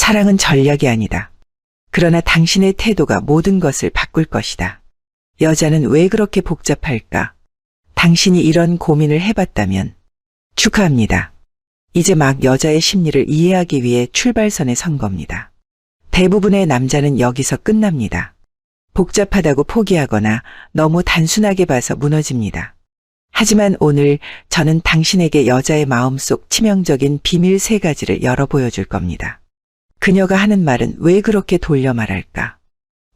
사랑은 전략이 아니다. 그러나 당신의 태도가 모든 것을 바꿀 것이다. 여자는 왜 그렇게 복잡할까? 당신이 이런 고민을 해봤다면 축하합니다. 이제 막 여자의 심리를 이해하기 위해 출발선에 선 겁니다. 대부분의 남자는 여기서 끝납니다. 복잡하다고 포기하거나 너무 단순하게 봐서 무너집니다. 하지만 오늘 저는 당신에게 여자의 마음속 치명적인 비밀 3가지를 열어 보여줄 겁니다. 그녀가 하는 말은 왜 그렇게 돌려 말할까?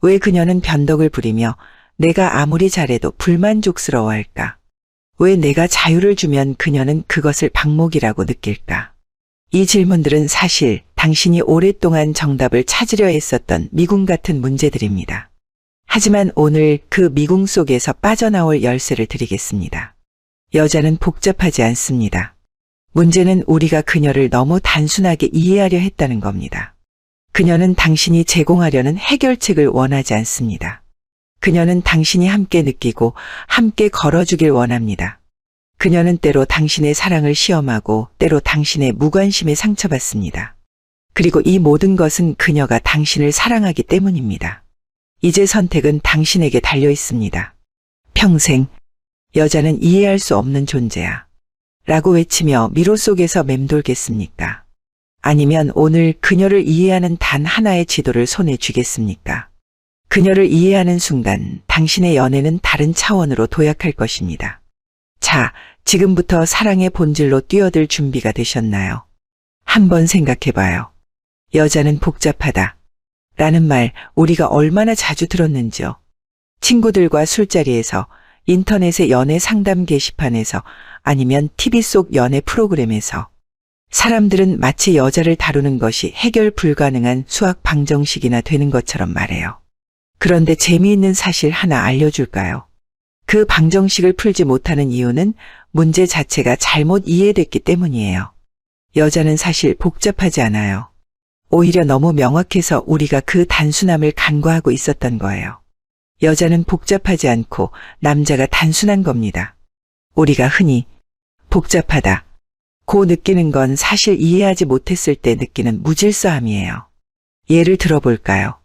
왜 그녀는 변덕을 부리며 내가 아무리 잘해도 불만족스러워할까? 왜 내가 자유를 주면 그녀는 그것을 방목이라고 느낄까? 이 질문들은 사실 당신이 오랫동안 정답을 찾으려 했었던 미궁 같은 문제들입니다. 하지만 오늘 그 미궁 속에서 빠져나올 열쇠를 드리겠습니다. 여자는 복잡하지 않습니다. 문제는 우리가 그녀를 너무 단순하게 이해하려 했다는 겁니다. 그녀는 당신이 제공하려는 해결책을 원하지 않습니다. 그녀는 당신이 함께 느끼고 함께 걸어주길 원합니다. 그녀는 때로 당신의 사랑을 시험하고 때로 당신의 무관심에 상처받습니다. 그리고 이 모든 것은 그녀가 당신을 사랑하기 때문입니다. 이제 선택은 당신에게 달려 있습니다. 평생 여자는 이해할 수 없는 존재야 라고 외치며 미로 속에서 맴돌겠습니까? 아니면 오늘 그녀를 이해하는 단 하나의 지도를 손에 쥐겠습니까? 그녀를 이해하는 순간 당신의 연애는 다른 차원으로 도약할 것입니다. 자, 지금부터 사랑의 본질로 뛰어들 준비가 되셨나요? 한번 생각해봐요. 여자는 복잡하다 라는 말 우리가 얼마나 자주 들었는지요. 친구들과 술자리에서, 인터넷의 연애 상담 게시판에서, 아니면 TV 속 연애 프로그램에서. 사람들은 마치 여자를 다루는 것이 해결 불가능한 수학 방정식이나 되는 것처럼 말해요. 그런데 재미있는 사실 하나 알려줄까요? 그 방정식을 풀지 못하는 이유는 문제 자체가 잘못 이해됐기 때문이에요. 여자는 사실 복잡하지 않아요. 오히려 너무 명확해서 우리가 그 단순함을 간과하고 있었던 거예요. 여자는 복잡하지 않고 남자가 단순한 겁니다. 우리가 흔히 복잡하다 고 느끼는 건 사실 이해하지 못했을 때 느끼는 무질서함이에요. 예를 들어볼까요?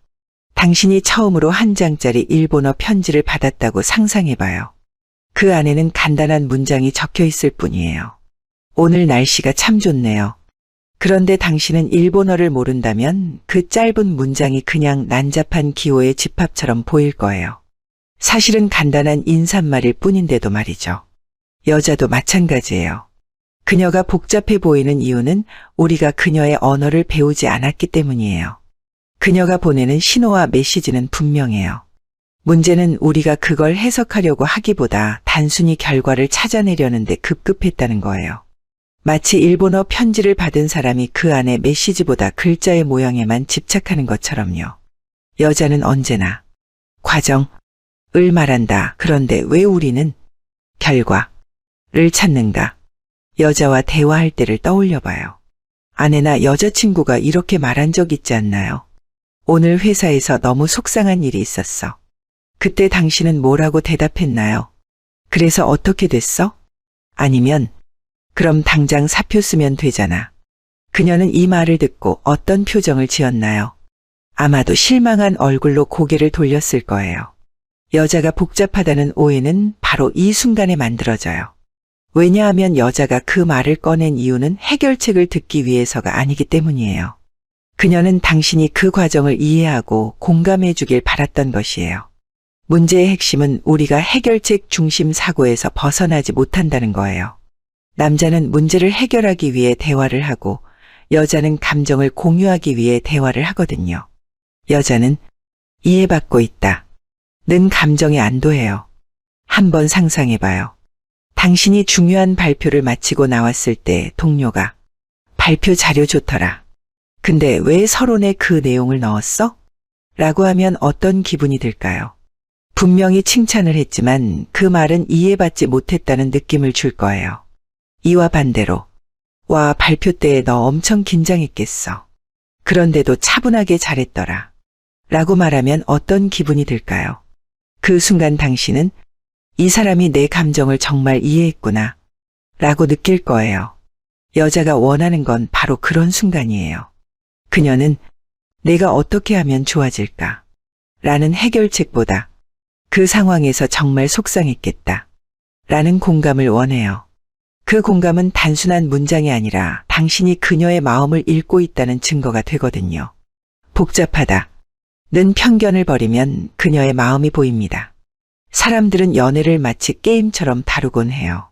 당신이 처음으로 한 장짜리 일본어 편지를 받았다고 상상해봐요. 그 안에는 간단한 문장이 적혀 있을 뿐이에요. 오늘 날씨가 참 좋네요. 그런데 당신은 일본어를 모른다면 그 짧은 문장이 그냥 난잡한 기호의 집합처럼 보일 거예요. 사실은 간단한 인사말일 뿐인데도 말이죠. 여자도 마찬가지예요. 그녀가 복잡해 보이는 이유는 우리가 그녀의 언어를 배우지 않았기 때문이에요. 그녀가 보내는 신호와 메시지는 분명해요. 문제는 우리가 그걸 해석하려고 하기보다 단순히 결과를 찾아내려는데 급급했다는 거예요. 마치 일본어 편지를 받은 사람이 그 안에 메시지보다 글자의 모양에만 집착하는 것처럼요. 여자는 언제나 과정을 말한다. 그런데 왜 우리는 결과를 찾는가? 여자와 대화할 때를 떠올려봐요. 아내나 여자친구가 이렇게 말한 적 있지 않나요? 오늘 회사에서 너무 속상한 일이 있었어. 그때 당신은 뭐라고 대답했나요? 그래서 어떻게 됐어? 아니면 그럼 당장 사표 쓰면 되잖아. 그녀는 이 말을 듣고 어떤 표정을 지었나요? 아마도 실망한 얼굴로 고개를 돌렸을 거예요. 여자가 복잡하다는 오해는 바로 이 순간에 만들어져요. 왜냐하면 여자가 그 말을 꺼낸 이유는 해결책을 듣기 위해서가 아니기 때문이에요. 그녀는 당신이 그 과정을 이해하고 공감해 주길 바랐던 것이에요. 문제의 핵심은 우리가 해결책 중심 사고에서 벗어나지 못한다는 거예요. 남자는 문제를 해결하기 위해 대화를 하고 여자는 감정을 공유하기 위해 대화를 하거든요. 여자는 이해받고 있다 는 감정에 안도해요. 한번 상상해봐요. 당신이 중요한 발표를 마치고 나왔을 때 동료가 발표 자료 좋더라. 근데 왜 서론에 그 내용을 넣었어? 라고 하면 어떤 기분이 들까요? 분명히 칭찬을 했지만 그 말은 이해받지 못했다는 느낌을 줄 거예요. 이와 반대로 와, 발표 때 너 엄청 긴장했겠어. 그런데도 차분하게 잘했더라. 라고 말하면 어떤 기분이 들까요? 그 순간 당신은 이 사람이 내 감정을 정말 이해했구나 라고 느낄 거예요. 여자가 원하는 건 바로 그런 순간이에요. 그녀는 내가 어떻게 하면 좋아질까? 라는 해결책보다 그 상황에서 정말 속상했겠다. 라는 공감을 원해요. 그 공감은 단순한 문장이 아니라 당신이 그녀의 마음을 읽고 있다는 증거가 되거든요. 복잡하다. 는 편견을 버리면 그녀의 마음이 보입니다. 사람들은 연애를 마치 게임처럼 다루곤 해요.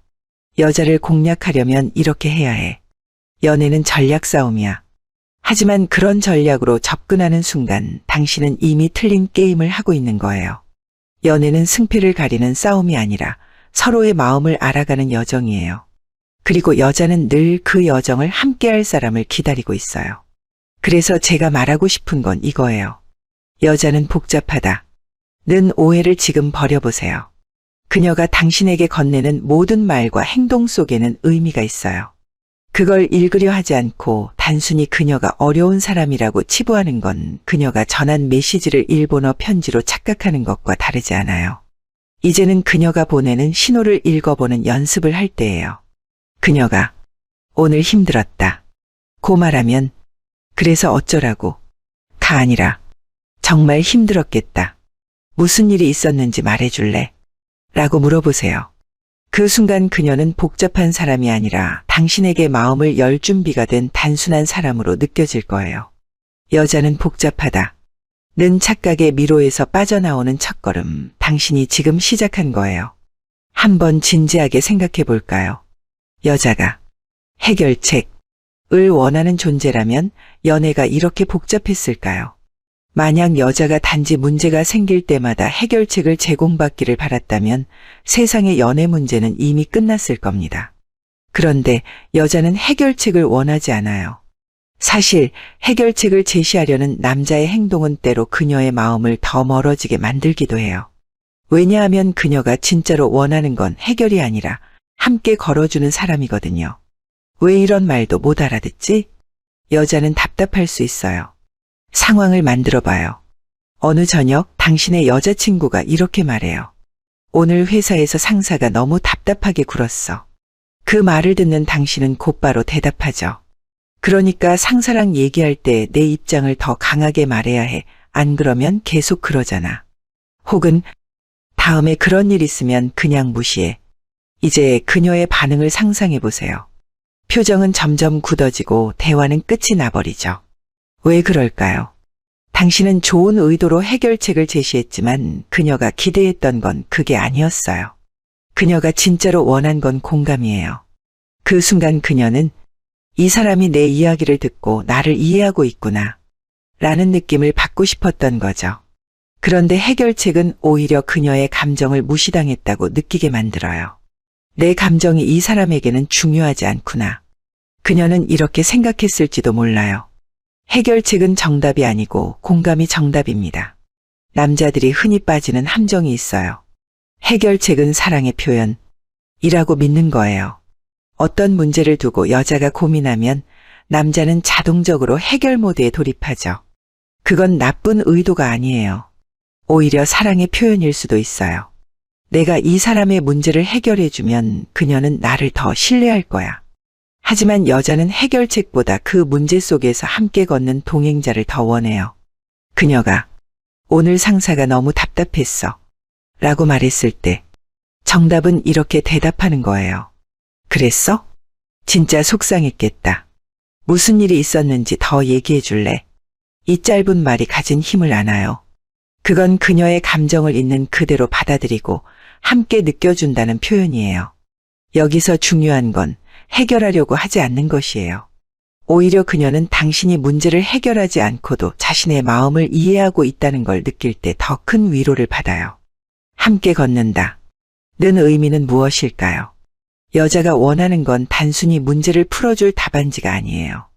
여자를 공략하려면 이렇게 해야 해. 연애는 전략 싸움이야. 하지만 그런 전략으로 접근하는 순간 당신은 이미 틀린 게임을 하고 있는 거예요. 연애는 승패를 가리는 싸움이 아니라 서로의 마음을 알아가는 여정이에요. 그리고 여자는 늘 그 여정을 함께할 사람을 기다리고 있어요. 그래서 제가 말하고 싶은 건 이거예요. 여자는 복잡하다. 는 오해를 지금 버려보세요. 그녀가 당신에게 건네는 모든 말과 행동 속에는 의미가 있어요. 그걸 읽으려 하지 않고 단순히 그녀가 어려운 사람이라고 치부하는 건 그녀가 전한 메시지를 일본어 편지로 착각하는 것과 다르지 않아요. 이제는 그녀가 보내는 신호를 읽어보는 연습을 할 때예요. 그녀가 오늘 힘들었다. 고 말하면 그래서 어쩌라고? 가 아니라 정말 힘들었겠다. 무슨 일이 있었는지 말해줄래? 라고 물어보세요. 그 순간 그녀는 복잡한 사람이 아니라 당신에게 마음을 열 준비가 된 단순한 사람으로 느껴질 거예요. 여자는 복잡하다. 는 착각의 미로에서 빠져나오는 첫걸음, 당신이 지금 시작한 거예요. 한번 진지하게 생각해 볼까요? 여자가 해결책을 원하는 존재라면 연애가 이렇게 복잡했을까요? 만약 여자가 단지 문제가 생길 때마다 해결책을 제공받기를 바랐다면 세상의 연애 문제는 이미 끝났을 겁니다. 그런데 여자는 해결책을 원하지 않아요. 사실 해결책을 제시하려는 남자의 행동은 때로 그녀의 마음을 더 멀어지게 만들기도 해요. 왜냐하면 그녀가 진짜로 원하는 건 해결이 아니라 함께 걸어주는 사람이거든요. 왜 이런 말도 못 알아듣지? 여자는 답답할 수 있어요. 상황을 만들어 봐요. 어느 저녁 당신의 여자친구가 이렇게 말해요. 오늘 회사에서 상사가 너무 답답하게 굴었어. 그 말을 듣는 당신은 곧바로 대답하죠. 그러니까 상사랑 얘기할 때 내 입장을 더 강하게 말해야 해. 안 그러면 계속 그러잖아. 혹은 다음에 그런 일 있으면 그냥 무시해. 이제 그녀의 반응을 상상해 보세요. 표정은 점점 굳어지고 대화는 끝이 나버리죠. 왜 그럴까요? 당신은 좋은 의도로 해결책을 제시했지만 그녀가 기대했던 건 그게 아니었어요. 그녀가 진짜로 원한 건 공감이에요. 그 순간 그녀는 이 사람이 내 이야기를 듣고 나를 이해하고 있구나 라는 느낌을 받고 싶었던 거죠. 그런데 해결책은 오히려 그녀의 감정을 무시당했다고 느끼게 만들어요. 내 감정이 이 사람에게는 중요하지 않구나. 그녀는 이렇게 생각했을지도 몰라요. 해결책은 정답이 아니고 공감이 정답입니다. 남자들이 흔히 빠지는 함정이 있어요. 해결책은 사랑의 표현이라고 믿는 거예요. 어떤 문제를 두고 여자가 고민하면 남자는 자동적으로 해결 모드에 돌입하죠. 그건 나쁜 의도가 아니에요. 오히려 사랑의 표현일 수도 있어요. 내가 이 사람의 문제를 해결해주면 그녀는 나를 더 신뢰할 거야. 하지만 여자는 해결책보다 그 문제 속에서 함께 걷는 동행자를 더 원해요. 그녀가 오늘 상사가 너무 답답했어 라고 말했을 때 정답은 이렇게 대답하는 거예요. 그랬어? 진짜 속상했겠다. 무슨 일이 있었는지 더 얘기해 줄래? 이 짧은 말이 가진 힘을 아나요? 그건 그녀의 감정을 있는 그대로 받아들이고 함께 느껴준다는 표현이에요. 여기서 중요한 건 해결하려고 하지 않는 것이에요. 오히려 그녀는 당신이 문제를 해결하지 않고도 자신의 마음을 이해하고 있다는 걸 느낄 때 더 큰 위로를 받아요. 함께 걷는다. 는 의미는 무엇일까요? 여자가 원하는 건 단순히 문제를 풀어줄 답안지가 아니에요.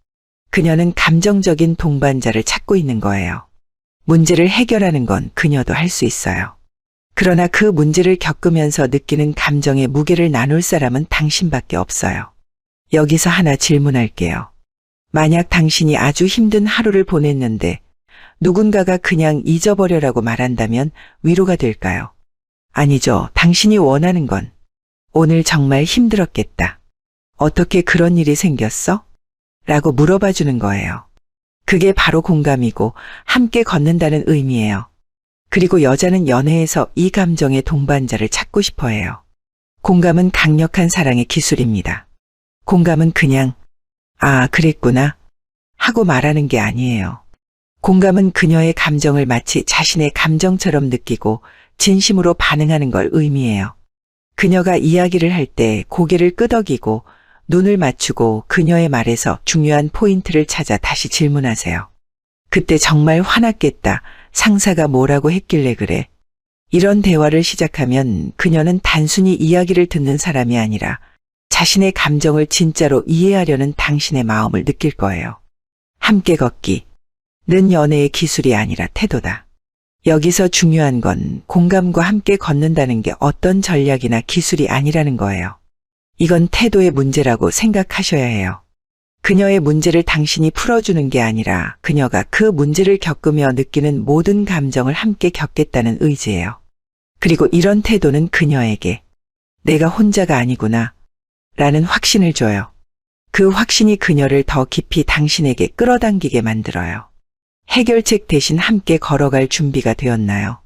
그녀는 감정적인 동반자를 찾고 있는 거예요. 문제를 해결하는 건 그녀도 할 수 있어요. 그러나 그 문제를 겪으면서 느끼는 감정의 무게를 나눌 사람은 당신밖에 없어요. 여기서 하나 질문할게요. 만약 당신이 아주 힘든 하루를 보냈는데 누군가가 그냥 잊어버려라고 말한다면 위로가 될까요? 아니죠. 당신이 원하는 건 오늘 정말 힘들었겠다. 어떻게 그런 일이 생겼어? 라고 물어봐 주는 거예요. 그게 바로 공감이고 함께 걷는다는 의미예요. 그리고 여자는 연애에서 이 감정의 동반자를 찾고 싶어 해요. 공감은 강력한 사랑의 기술입니다. 공감은 그냥, 아, 그랬구나 하고 말하는 게 아니에요. 공감은 그녀의 감정을 마치 자신의 감정처럼 느끼고 진심으로 반응하는 걸 의미해요. 그녀가 이야기를 할 때 고개를 끄덕이고 눈을 맞추고 그녀의 말에서 중요한 포인트를 찾아 다시 질문하세요. 그때 정말 화났겠다. 상사가 뭐라고 했길래 그래. 이런 대화를 시작하면 그녀는 단순히 이야기를 듣는 사람이 아니라 자신의 감정을 진짜로 이해하려는 당신의 마음을 느낄 거예요. 함께 걷기는 연애의 기술이 아니라 태도다. 여기서 중요한 건 공감과 함께 걷는다는 게 어떤 전략이나 기술이 아니라는 거예요. 이건 태도의 문제라고 생각하셔야 해요. 그녀의 문제를 당신이 풀어주는 게 아니라 그녀가 그 문제를 겪으며 느끼는 모든 감정을 함께 겪겠다는 의지예요. 그리고 이런 태도는 그녀에게 내가 혼자가 아니구나 라는 확신을 줘요. 그 확신이 그녀를 더 깊이 당신에게 끌어당기게 만들어요. 해결책 대신 함께 걸어갈 준비가 되었나요?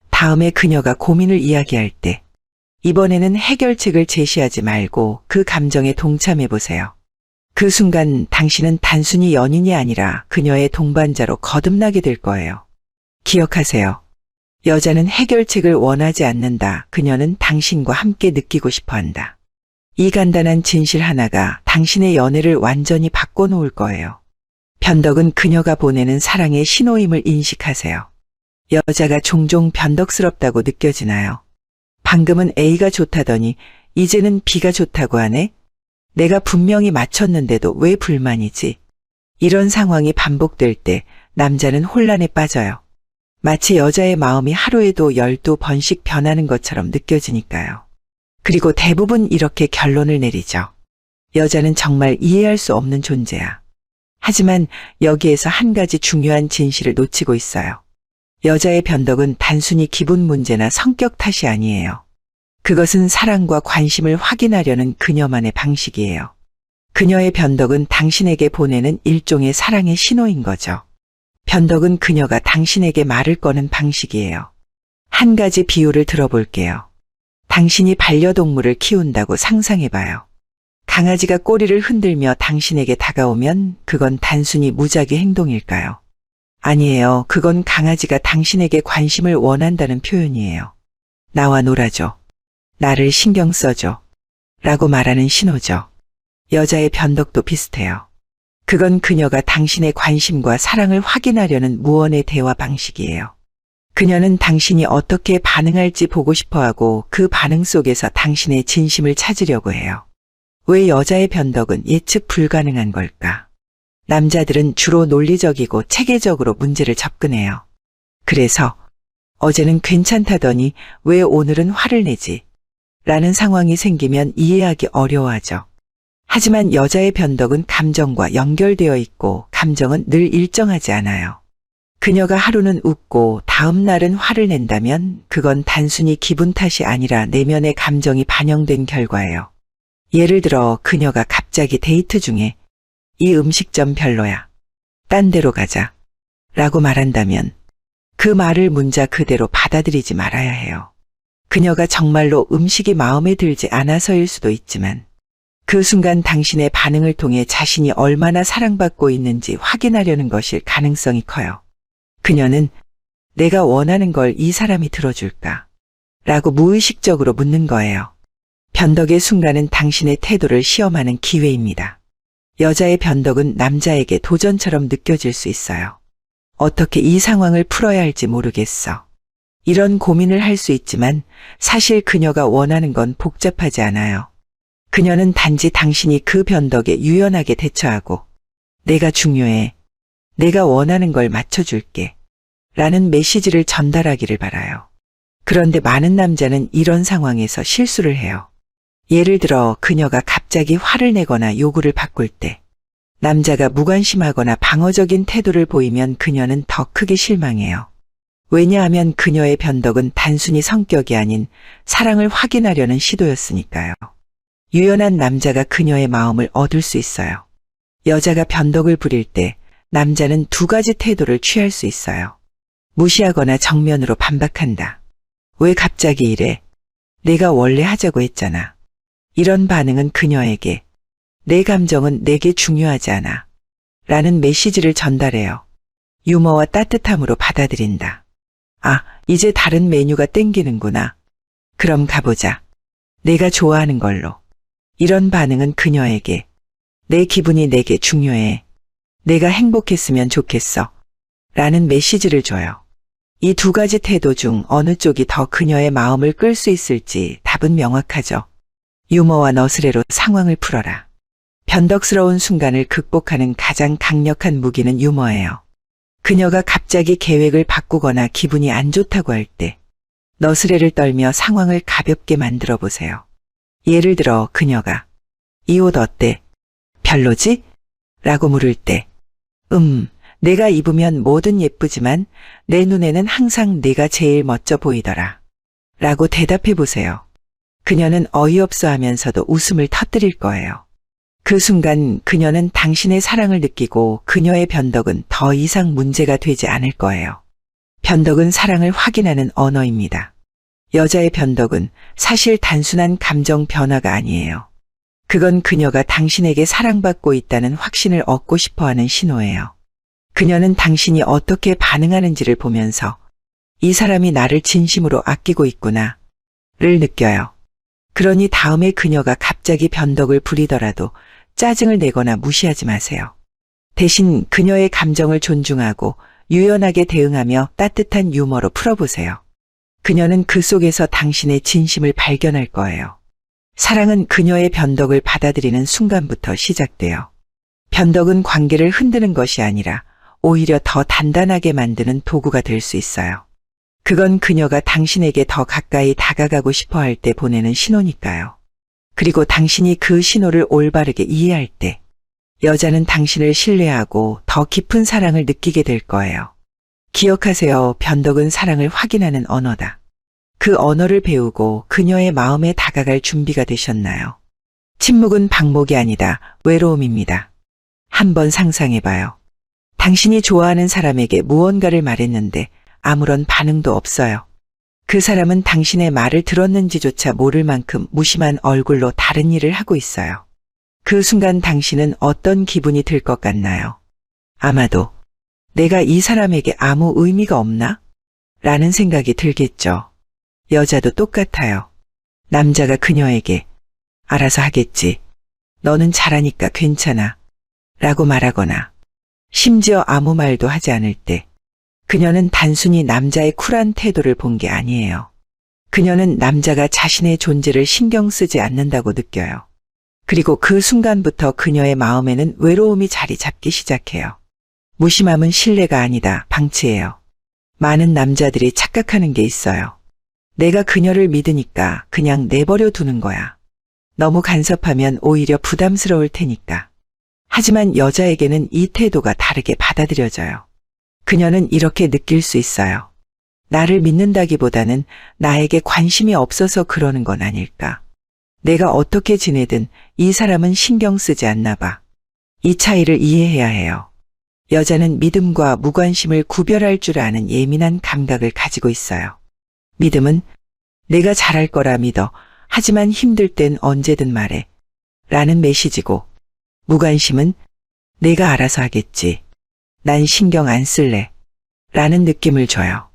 다음에 그녀가 고민을 이야기할 때 이번에는 해결책을 제시하지 말고 그 감정에 동참해 보세요. 그 순간 당신은 단순히 연인이 아니라 그녀의 동반자로 거듭나게 될 거예요. 기억하세요. 여자는 해결책을 원하지 않는다. 그녀는 당신과 함께 느끼고 싶어 한다. 이 간단한 진실 하나가 당신의 연애를 완전히 바꿔놓을 거예요. 변덕은 그녀가 보내는 사랑의 신호임을 인식하세요. 여자가 종종 변덕스럽다고 느껴지나요? 방금은 A가 좋다더니 이제는 B가 좋다고 하네? 내가 분명히 맞췄는데도 왜 불만이지? 이런 상황이 반복될 때 남자는 혼란에 빠져요. 마치 여자의 마음이 하루에도 12번씩 변하는 것처럼 느껴지니까요. 그리고 대부분 이렇게 결론을 내리죠. 여자는 정말 이해할 수 없는 존재야. 하지만 여기에서 한 가지 중요한 진실을 놓치고 있어요. 여자의 변덕은 단순히 기분 문제나 성격 탓이 아니에요. 그것은 사랑과 관심을 확인하려는 그녀만의 방식이에요. 그녀의 변덕은 당신에게 보내는 일종의 사랑의 신호인 거죠. 변덕은 그녀가 당신에게 말을 거는 방식이에요. 한 가지 비유를 들어볼게요. 당신이 반려동물을 키운다고 상상해봐요. 강아지가 꼬리를 흔들며 당신에게 다가오면 그건 단순히 무작위 행동일까요? 아니에요. 그건 강아지가 당신에게 관심을 원한다는 표현이에요. 나와 놀아줘. 나를 신경 써줘. 라고 말하는 신호죠. 여자의 변덕도 비슷해요. 그건 그녀가 당신의 관심과 사랑을 확인하려는 무언의 대화 방식이에요. 그녀는 당신이 어떻게 반응할지 보고 싶어하고 그 반응 속에서 당신의 진심을 찾으려고 해요. 왜 여자의 변덕은 예측 불가능한 걸까? 남자들은 주로 논리적이고 체계적으로 문제를 접근해요. 그래서 어제는 괜찮다더니 왜 오늘은 화를 내지? 라는 상황이 생기면 이해하기 어려워하죠. 하지만 여자의 변덕은 감정과 연결되어 있고 감정은 늘 일정하지 않아요. 그녀가 하루는 웃고 다음 날은 화를 낸다면 그건 단순히 기분 탓이 아니라 내면의 감정이 반영된 결과예요. 예를 들어 그녀가 갑자기 데이트 중에 이 음식점 별로야. 딴 데로 가자. 라고 말한다면 그 말을 문자 그대로 받아들이지 말아야 해요. 그녀가 정말로 음식이 마음에 들지 않아서일 수도 있지만 그 순간 당신의 반응을 통해 자신이 얼마나 사랑받고 있는지 확인하려는 것일 가능성이 커요. 그녀는 내가 원하는 걸 이 사람이 들어줄까? 라고 무의식적으로 묻는 거예요. 변덕의 순간은 당신의 태도를 시험하는 기회입니다. 여자의 변덕은 남자에게 도전처럼 느껴질 수 있어요. 어떻게 이 상황을 풀어야 할지 모르겠어. 이런 고민을 할 수 있지만 사실 그녀가 원하는 건 복잡하지 않아요. 그녀는 단지 당신이 그 변덕에 유연하게 대처하고 내가 중요해. 내가 원하는 걸 맞춰줄게. 라는 메시지를 전달하기를 바라요. 그런데 많은 남자는 이런 상황에서 실수를 해요. 예를 들어 그녀가 갑자기 화를 내거나 요구를 바꿀 때 남자가 무관심하거나 방어적인 태도를 보이면 그녀는 더 크게 실망해요. 왜냐하면 그녀의 변덕은 단순히 성격이 아닌 사랑을 확인하려는 시도였으니까요. 유연한 남자가 그녀의 마음을 얻을 수 있어요. 여자가 변덕을 부릴 때 남자는 두 가지 태도를 취할 수 있어요. 무시하거나 정면으로 반박한다. 왜 갑자기 이래? 내가 원래 하자고 했잖아. 이런 반응은 그녀에게 내 감정은 내게 중요하지 않아 라는 메시지를 전달해요. 유머와 따뜻함으로 받아들인다. 아, 이제 다른 메뉴가 땡기는구나. 그럼 가보자. 내가 좋아하는 걸로. 이런 반응은 그녀에게 내 기분이 내게 중요해. 내가 행복했으면 좋겠어. 라는 메시지를 줘요. 이 두 가지 태도 중 어느 쪽이 더 그녀의 마음을 끌 수 있을지 답은 명확하죠. 유머와 너스레로 상황을 풀어라. 변덕스러운 순간을 극복하는 가장 강력한 무기는 유머예요. 그녀가 갑자기 계획을 바꾸거나 기분이 안 좋다고 할 때 너스레를 떨며 상황을 가볍게 만들어 보세요. 예를 들어 그녀가 이 옷 어때? 별로지? 라고 물을 때 내가 입으면 뭐든 예쁘지만 내 눈에는 항상 네가 제일 멋져 보이더라. 라고 대답해 보세요. 그녀는 어이없어 하면서도 웃음을 터뜨릴 거예요. 그 순간 그녀는 당신의 사랑을 느끼고 그녀의 변덕은 더 이상 문제가 되지 않을 거예요. 변덕은 사랑을 확인하는 언어입니다. 여자의 변덕은 사실 단순한 감정 변화가 아니에요. 그건 그녀가 당신에게 사랑받고 있다는 확신을 얻고 싶어하는 신호예요. 그녀는 당신이 어떻게 반응하는지를 보면서 이 사람이 나를 진심으로 아끼고 있구나 를 느껴요. 그러니 다음에 그녀가 갑자기 변덕을 부리더라도 짜증을 내거나 무시하지 마세요. 대신 그녀의 감정을 존중하고 유연하게 대응하며 따뜻한 유머로 풀어보세요. 그녀는 그 속에서 당신의 진심을 발견할 거예요. 사랑은 그녀의 변덕을 받아들이는 순간부터 시작돼요. 변덕은 관계를 흔드는 것이 아니라 오히려 더 단단하게 만드는 도구가 될 수 있어요. 그건 그녀가 당신에게 더 가까이 다가가고 싶어 할 때 보내는 신호니까요. 그리고 당신이 그 신호를 올바르게 이해할 때 여자는 당신을 신뢰하고 더 깊은 사랑을 느끼게 될 거예요. 기억하세요. 변덕은 사랑을 확인하는 언어다. 그 언어를 배우고 그녀의 마음에 다가갈 준비가 되셨나요? 침묵은 방목이 아니다. 외로움입니다. 한번 상상해봐요. 당신이 좋아하는 사람에게 무언가를 말했는데 아무런 반응도 없어요. 그 사람은 당신의 말을 들었는지조차 모를 만큼 무심한 얼굴로 다른 일을 하고 있어요. 그 순간 당신은 어떤 기분이 들 것 같나요? 아마도 내가 이 사람에게 아무 의미가 없나? 라는 생각이 들겠죠. 여자도 똑같아요. 남자가 그녀에게 알아서 하겠지. 너는 잘하니까 괜찮아. 라고 말하거나 심지어 아무 말도 하지 않을 때 그녀는 단순히 남자의 쿨한 태도를 본 게 아니에요. 그녀는 남자가 자신의 존재를 신경 쓰지 않는다고 느껴요. 그리고 그 순간부터 그녀의 마음에는 외로움이 자리 잡기 시작해요. 무심함은 신뢰가 아니다, 방치예요. 많은 남자들이 착각하는 게 있어요. 내가 그녀를 믿으니까 그냥 내버려 두는 거야. 너무 간섭하면 오히려 부담스러울 테니까. 하지만 여자에게는 이 태도가 다르게 받아들여져요. 그녀는 이렇게 느낄 수 있어요. 나를 믿는다기보다는 나에게 관심이 없어서 그러는 건 아닐까. 내가 어떻게 지내든 이 사람은 신경 쓰지 않나 봐. 이 차이를 이해해야 해요. 여자는 믿음과 무관심을 구별할 줄 아는 예민한 감각을 가지고 있어요. 믿음은 내가 잘할 거라 믿어. 하지만 힘들 땐 언제든 말해. 라는 메시지고, 무관심은 내가 알아서 하겠지. 난 신경 안 쓸래. 라는 느낌을 줘요.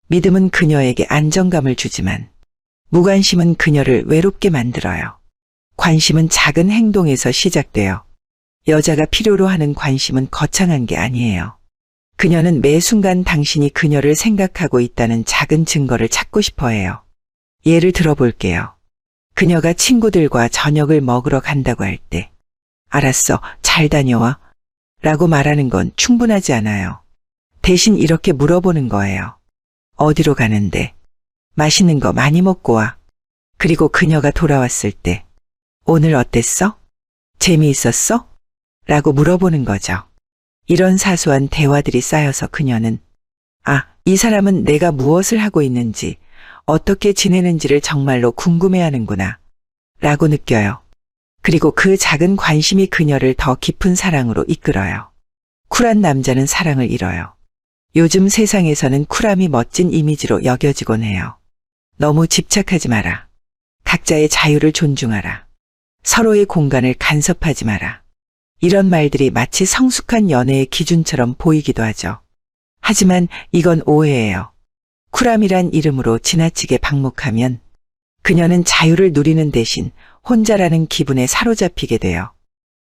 믿음은 그녀에게 안정감을 주지만 무관심은 그녀를 외롭게 만들어요. 관심은 작은 행동에서 시작돼요. 여자가 필요로 하는 관심은 거창한 게 아니에요. 그녀는 매 순간 당신이 그녀를 생각하고 있다는 작은 증거를 찾고 싶어 해요. 예를 들어볼게요. 그녀가 친구들과 저녁을 먹으러 간다고 할 때, 알았어, 잘 다녀와. 라고 말하는 건 충분하지 않아요. 대신 이렇게 물어보는 거예요. 어디로 가는데? 맛있는 거 많이 먹고 와. 그리고 그녀가 돌아왔을 때, 오늘 어땠어? 재미있었어? 라고 물어보는 거죠. 이런 사소한 대화들이 쌓여서 그녀는 이 사람은 내가 무엇을 하고 있는지, 어떻게 지내는지를 정말로 궁금해하는구나 라고 느껴요. 그리고 그 작은 관심이 그녀를 더 깊은 사랑으로 이끌어요. 쿨한 남자는 사랑을 잃어요. 요즘 세상에서는 쿨함이 멋진 이미지로 여겨지곤 해요. 너무 집착하지 마라. 각자의 자유를 존중하라. 서로의 공간을 간섭하지 마라. 이런 말들이 마치 성숙한 연애의 기준처럼 보이기도 하죠. 하지만 이건 오해예요. 쿨함이란 이름으로 지나치게 방목하면 그녀는 자유를 누리는 대신 혼자라는 기분에 사로잡히게 돼요.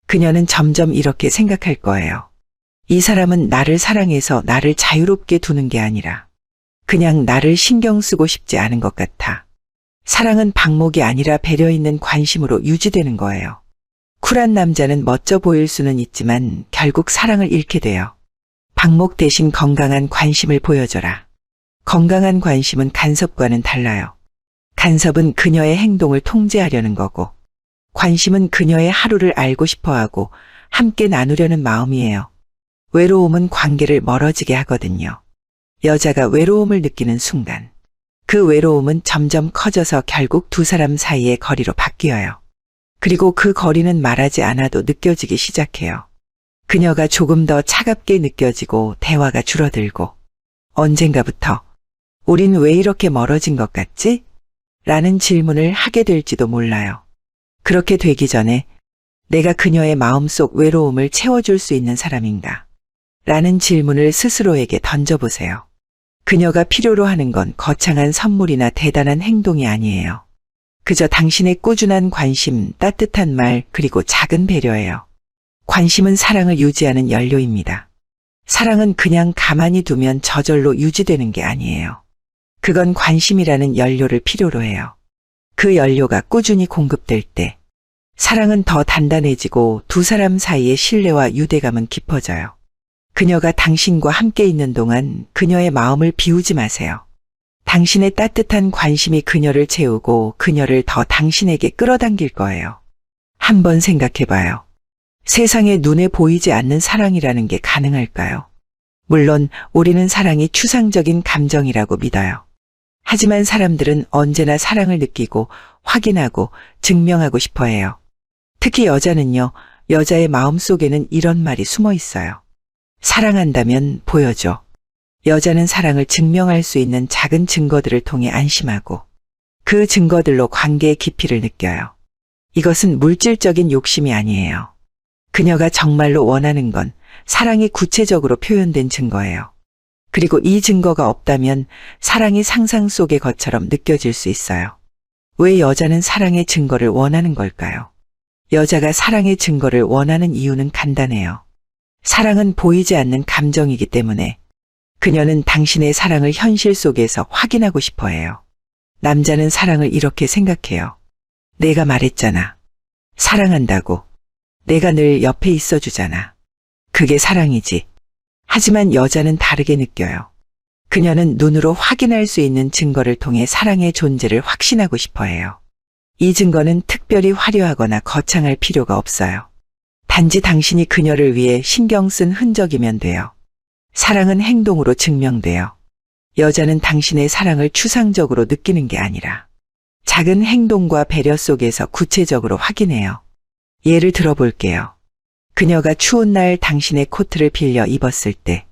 그녀는 점점 이렇게 생각할 거예요. 이 사람은 나를 사랑해서 나를 자유롭게 두는 게 아니라 그냥 나를 신경 쓰고 싶지 않은 것 같아. 사랑은 방목이 아니라 배려 있는 관심으로 유지되는 거예요. 쿨한 남자는 멋져 보일 수는 있지만 결국 사랑을 잃게 돼요. 방목 대신 건강한 관심을 보여줘라. 건강한 관심은 간섭과는 달라요. 간섭은 그녀의 행동을 통제하려는 거고, 관심은 그녀의 하루를 알고 싶어하고 함께 나누려는 마음이에요. 외로움은 관계를 멀어지게 하거든요. 여자가 외로움을 느끼는 순간, 그 외로움은 점점 커져서 결국 두 사람 사이의 거리로 바뀌어요. 그리고 그 거리는 말하지 않아도 느껴지기 시작해요. 그녀가 조금 더 차갑게 느껴지고 대화가 줄어들고 언젠가부터 우린 왜 이렇게 멀어진 것 같지? 라는 질문을 하게 될지도 몰라요. 그렇게 되기 전에 내가 그녀의 마음속 외로움을 채워줄 수 있는 사람인가? 라는 질문을 스스로에게 던져보세요. 그녀가 필요로 하는 건 거창한 선물이나 대단한 행동이 아니에요. 그저 당신의 꾸준한 관심, 따뜻한 말, 그리고 작은 배려예요. 관심은 사랑을 유지하는 연료입니다. 사랑은 그냥 가만히 두면 저절로 유지되는 게 아니에요. 그건 관심이라는 연료를 필요로 해요. 그 연료가 꾸준히 공급될 때 사랑은 더 단단해지고 두 사람 사이의 신뢰와 유대감은 깊어져요. 그녀가 당신과 함께 있는 동안 그녀의 마음을 비우지 마세요. 당신의 따뜻한 관심이 그녀를 채우고 그녀를 더 당신에게 끌어당길 거예요. 한번 생각해봐요. 세상에 눈에 보이지 않는 사랑이라는 게 가능할까요? 물론 우리는 사랑이 추상적인 감정이라고 믿어요. 하지만 사람들은 언제나 사랑을 느끼고 확인하고 증명하고 싶어 해요. 특히 여자는요, 여자의 마음속에는 이런 말이 숨어 있어요. 사랑한다면 보여줘. 여자는 사랑을 증명할 수 있는 작은 증거들을 통해 안심하고 그 증거들로 관계의 깊이를 느껴요. 이것은 물질적인 욕심이 아니에요. 그녀가 정말로 원하는 건 사랑이 구체적으로 표현된 증거예요. 그리고 이 증거가 없다면 사랑이 상상 속의 것처럼 느껴질 수 있어요. 왜 여자는 사랑의 증거를 원하는 걸까요? 여자가 사랑의 증거를 원하는 이유는 간단해요. 사랑은 보이지 않는 감정이기 때문에 그녀는 당신의 사랑을 현실 속에서 확인하고 싶어 해요. 남자는 사랑을 이렇게 생각해요. 내가 말했잖아. 사랑한다고. 내가 늘 옆에 있어 주잖아. 그게 사랑이지. 하지만 여자는 다르게 느껴요. 그녀는 눈으로 확인할 수 있는 증거를 통해 사랑의 존재를 확신하고 싶어 해요. 이 증거는 특별히 화려하거나 거창할 필요가 없어요. 단지 당신이 그녀를 위해 신경 쓴 흔적이면 돼요. 사랑은 행동으로 증명돼요. 여자는 당신의 사랑을 추상적으로 느끼는 게 아니라 작은 행동과 배려 속에서 구체적으로 확인해요. 예를 들어볼게요. 그녀가 추운 날 당신의 코트를 빌려 입었을 때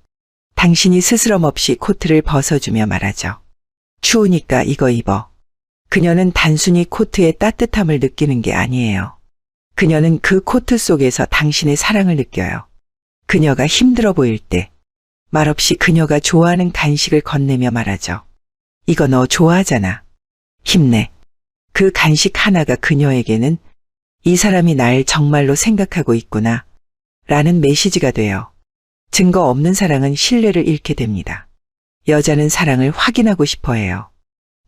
당신이 스스럼 없이 코트를 벗어주며 말하죠. 추우니까 이거 입어. 그녀는 단순히 코트의 따뜻함을 느끼는 게 아니에요. 그녀는 그 코트 속에서 당신의 사랑을 느껴요. 그녀가 힘들어 보일 때 말없이 그녀가 좋아하는 간식을 건네며 말하죠. 이거 너 좋아하잖아. 힘내. 그 간식 하나가 그녀에게는 이 사람이 날 정말로 생각하고 있구나 라는 메시지가 돼요. 증거 없는 사랑은 신뢰를 잃게 됩니다. 여자는 사랑을 확인하고 싶어 해요.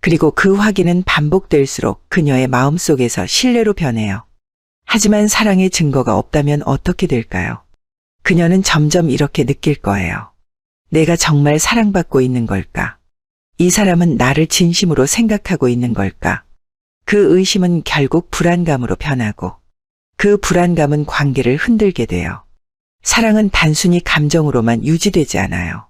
그리고 그 확인은 반복될수록 그녀의 마음속에서 신뢰로 변해요. 하지만 사랑의 증거가 없다면 어떻게 될까요? 그녀는 점점 이렇게 느낄 거예요. 내가 정말 사랑받고 있는 걸까? 이 사람은 나를 진심으로 생각하고 있는 걸까? 그 의심은 결국 불안감으로 변하고 그 불안감은 관계를 흔들게 돼요. 사랑은 단순히 감정으로만 유지되지 않아요.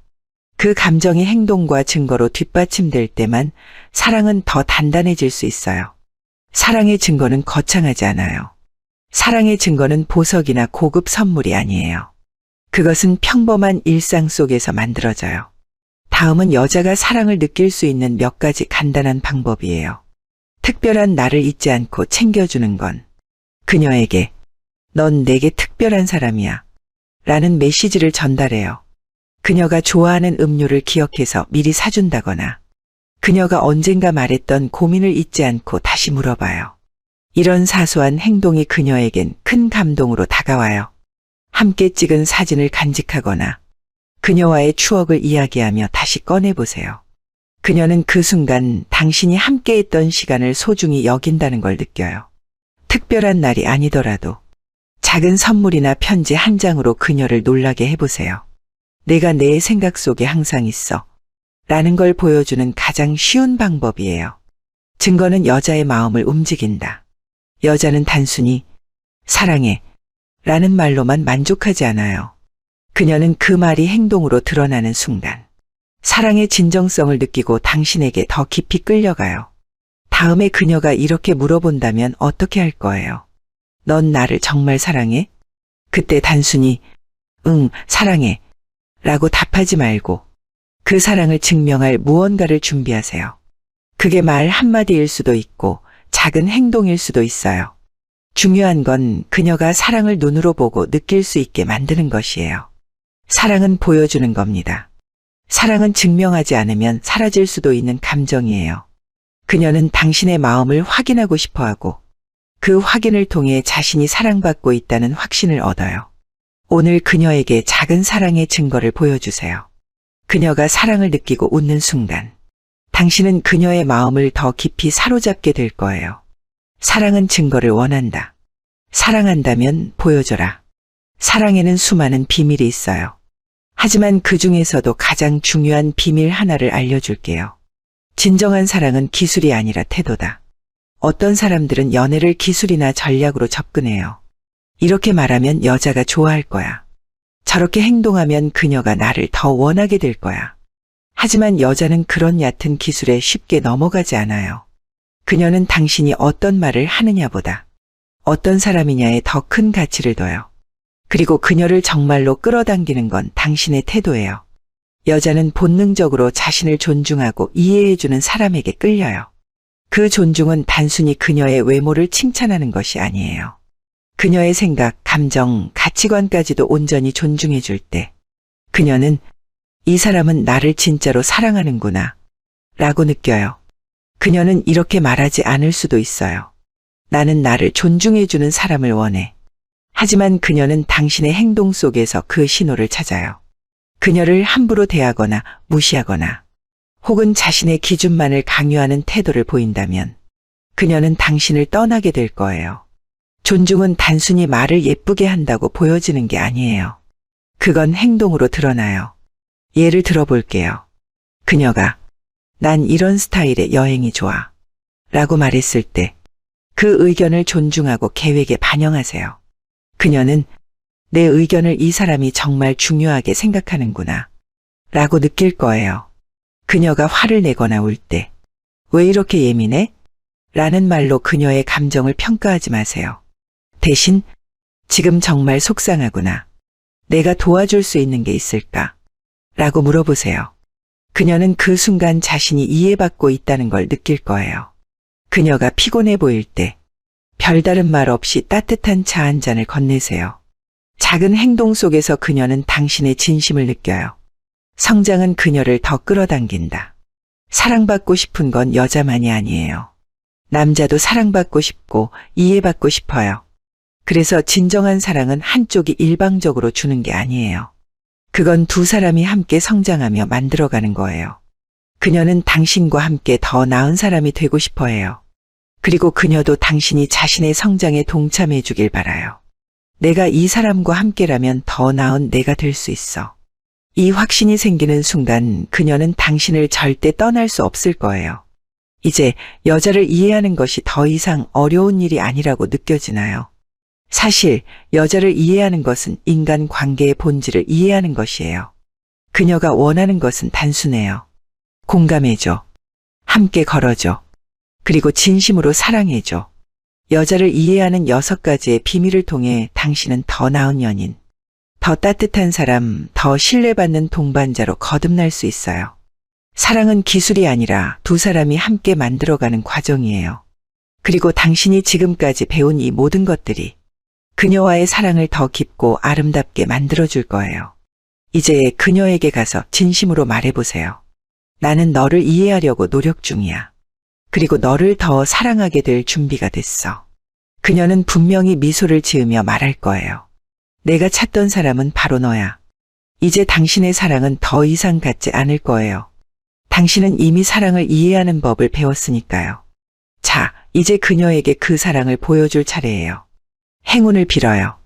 그 감정이 행동과 증거로 뒷받침될 때만 사랑은 더 단단해질 수 있어요. 사랑의 증거는 거창하지 않아요. 사랑의 증거는 보석이나 고급 선물이 아니에요. 그것은 평범한 일상 속에서 만들어져요. 다음은 여자가 사랑을 느낄 수 있는 몇 가지 간단한 방법이에요. 특별한 나를 잊지 않고 챙겨주는 건 그녀에게 넌 내게 특별한 사람이야 라는 메시지를 전달해요. 그녀가 좋아하는 음료를 기억해서 미리 사준다거나 그녀가 언젠가 말했던 고민을 잊지 않고 다시 물어봐요. 이런 사소한 행동이 그녀에겐 큰 감동으로 다가와요. 함께 찍은 사진을 간직하거나 그녀와의 추억을 이야기하며 다시 꺼내보세요. 그녀는 그 순간 당신이 함께했던 시간을 소중히 여긴다는 걸 느껴요. 특별한 날이 아니더라도 작은 선물이나 편지 한 장으로 그녀를 놀라게 해보세요. 내가 내 생각 속에 항상 있어 라는 걸 보여주는 가장 쉬운 방법이에요. 증거는 여자의 마음을 움직인다. 여자는 단순히 사랑해 라는 말로만 만족하지 않아요. 그녀는 그 말이 행동으로 드러나는 순간 사랑의 진정성을 느끼고 당신에게 더 깊이 끌려가요. 다음에 그녀가 이렇게 물어본다면 어떻게 할 거예요? 넌 나를 정말 사랑해? 그때 단순히 응, 사랑해 라고 답하지 말고 그 사랑을 증명할 무언가를 준비하세요. 그게 말 한마디일 수도 있고 작은 행동일 수도 있어요. 중요한 건 그녀가 사랑을 눈으로 보고 느낄 수 있게 만드는 것이에요. 사랑은 보여주는 겁니다. 사랑은 증명하지 않으면 사라질 수도 있는 감정이에요. 그녀는 당신의 마음을 확인하고 싶어하고 그 확인을 통해 자신이 사랑받고 있다는 확신을 얻어요. 오늘 그녀에게 작은 사랑의 증거를 보여주세요. 그녀가 사랑을 느끼고 웃는 순간 당신은 그녀의 마음을 더 깊이 사로잡게 될 거예요. 사랑은 증거를 원한다. 사랑한다면 보여줘라. 사랑에는 수많은 비밀이 있어요. 하지만 그 중에서도 가장 중요한 비밀 하나를 알려줄게요. 진정한 사랑은 기술이 아니라 태도다. 어떤 사람들은 연애를 기술이나 전략으로 접근해요. 이렇게 말하면 여자가 좋아할 거야. 저렇게 행동하면 그녀가 나를 더 원하게 될 거야. 하지만 여자는 그런 얕은 기술에 쉽게 넘어가지 않아요. 그녀는 당신이 어떤 말을 하느냐보다 어떤 사람이냐에 더 큰 가치를 둬요. 그리고 그녀를 정말로 끌어당기는 건 당신의 태도예요. 여자는 본능적으로 자신을 존중하고 이해해주는 사람에게 끌려요. 그 존중은 단순히 그녀의 외모를 칭찬하는 것이 아니에요. 그녀의 생각, 감정, 가치관까지도 온전히 존중해줄 때 그녀는 이 사람은 나를 진짜로 사랑하는구나 라고 느껴요. 그녀는 이렇게 말하지 않을 수도 있어요. 나는 나를 존중해주는 사람을 원해. 하지만 그녀는 당신의 행동 속에서 그 신호를 찾아요. 그녀를 함부로 대하거나 무시하거나 혹은 자신의 기준만을 강요하는 태도를 보인다면 그녀는 당신을 떠나게 될 거예요. 존중은 단순히 말을 예쁘게 한다고 보여지는 게 아니에요. 그건 행동으로 드러나요. 예를 들어볼게요. 그녀가 난 이런 스타일의 여행이 좋아 라고 말했을 때 그 의견을 존중하고 계획에 반영하세요. 그녀는 내 의견을 이 사람이 정말 중요하게 생각하는구나 라고 느낄 거예요. 그녀가 화를 내거나 울 때 왜 이렇게 예민해? 라는 말로 그녀의 감정을 평가하지 마세요. 대신 지금 정말 속상하구나. 내가 도와줄 수 있는 게 있을까? 라고 물어보세요. 그녀는 그 순간 자신이 이해받고 있다는 걸 느낄 거예요. 그녀가 피곤해 보일 때 별다른 말 없이 따뜻한 차 한 잔을 건네세요. 작은 행동 속에서 그녀는 당신의 진심을 느껴요. 성장은 그녀를 더 끌어당긴다. 사랑받고 싶은 건 여자만이 아니에요. 남자도 사랑받고 싶고 이해받고 싶어요. 그래서 진정한 사랑은 한쪽이 일방적으로 주는 게 아니에요. 그건 두 사람이 함께 성장하며 만들어가는 거예요. 그녀는 당신과 함께 더 나은 사람이 되고 싶어 해요. 그리고 그녀도 당신이 자신의 성장에 동참해 주길 바라요. 내가 이 사람과 함께라면 더 나은 내가 될 수 있어. 이 확신이 생기는 순간 그녀는 당신을 절대 떠날 수 없을 거예요. 이제 여자를 이해하는 것이 더 이상 어려운 일이 아니라고 느껴지나요? 사실 여자를 이해하는 것은 인간 관계의 본질을 이해하는 것이에요. 그녀가 원하는 것은 단순해요. 공감해줘. 함께 걸어줘. 그리고 진심으로 사랑해줘. 여자를 이해하는 6가지의 비밀을 통해 당신은 더 나은 연인, 더 따뜻한 사람, 더 신뢰받는 동반자로 거듭날 수 있어요. 사랑은 기술이 아니라 두 사람이 함께 만들어가는 과정이에요. 그리고 당신이 지금까지 배운 이 모든 것들이 그녀와의 사랑을 더 깊고 아름답게 만들어줄 거예요. 이제 그녀에게 가서 진심으로 말해보세요. 나는 너를 이해하려고 노력 중이야. 그리고 너를 더 사랑하게 될 준비가 됐어. 그녀는 분명히 미소를 지으며 말할 거예요. 내가 찾던 사람은 바로 너야. 이제 당신의 사랑은 더 이상 같지 않을 거예요. 당신은 이미 사랑을 이해하는 법을 배웠으니까요. 자, 이제 그녀에게 그 사랑을 보여줄 차례예요. 행운을 빌어요.